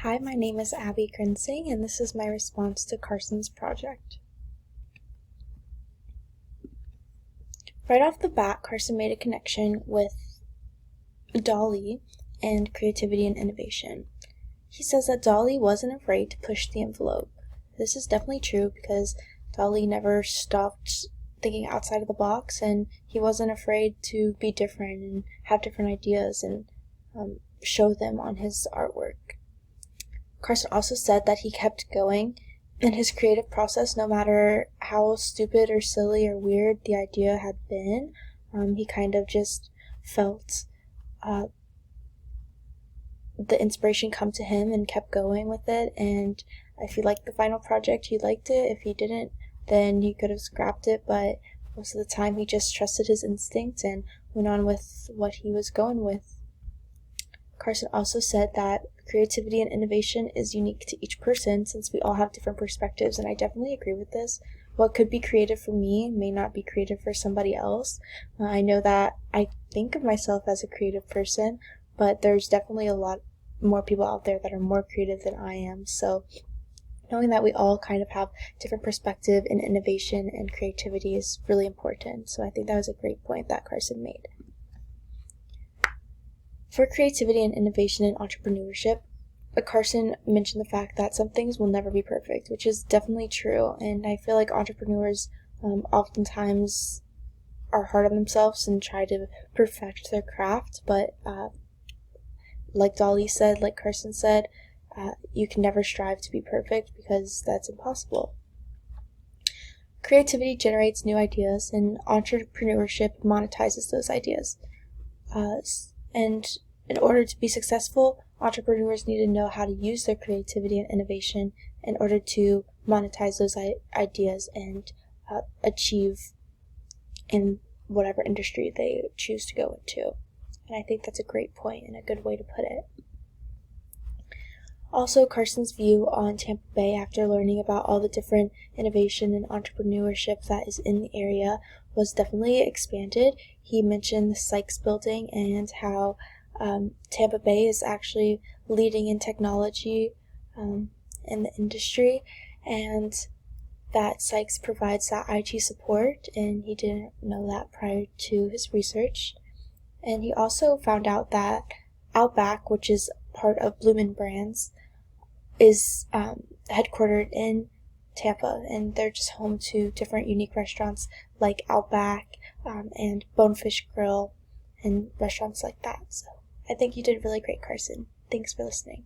Hi, my name is Abby Grinsing, and this is my response to Carson's project. Right off the bat, Carson made a connection with Dolly and creativity and innovation. He says that Dolly wasn't afraid to push the envelope. This is definitely true because Dolly never stopped thinking outside of the box, and he wasn't afraid to be different and have different ideas and show them on his artwork. Carson also said that he kept going in his creative process no matter how stupid or silly or weird the idea had been. He kind of just felt the inspiration come to him and kept going with it, and if he liked the final project, he liked it. If he didn't, then he could have scrapped it, but most of the time he just trusted his instinct and went on with what he was going with. Carson also said that creativity and innovation is unique to each person since we all have different perspectives, and I definitely agree with this. What could be creative for me may not be creative for somebody else. I know that I think of myself as a creative person, but there's definitely a lot more people out there that are more creative than I am, so knowing that we all kind of have different perspective in innovation and creativity is really important. So I think that was a great point that Carson made. For creativity and innovation and entrepreneurship, Carson mentioned the fact that some things will never be perfect, which is definitely true, and I feel like entrepreneurs oftentimes are hard on themselves and try to perfect their craft, but like Dolly said, like Carson said, you can never strive to be perfect because that's impossible. Creativity generates new ideas, and entrepreneurship monetizes those ideas. And in order to be successful, entrepreneurs need to know how to use their creativity and innovation in order to monetize those ideas and achieve in whatever industry they choose to go into. And I think that's a great point and a good way to put it. Also, Carson's view on Tampa Bay after learning about all the different innovation and entrepreneurship that is in the area was definitely expanded. He mentioned the Sykes building and how Tampa Bay is actually leading in technology in the industry, and that Sykes provides that IT support, and he didn't know that prior to his research. And he also found out that Outback, which is part of Bloomin' Brands, is headquartered in Tampa, and they're just home to different unique restaurants like Outback and Bonefish Grill and restaurants like that. So I think you did really great, Carson. Thanks for listening.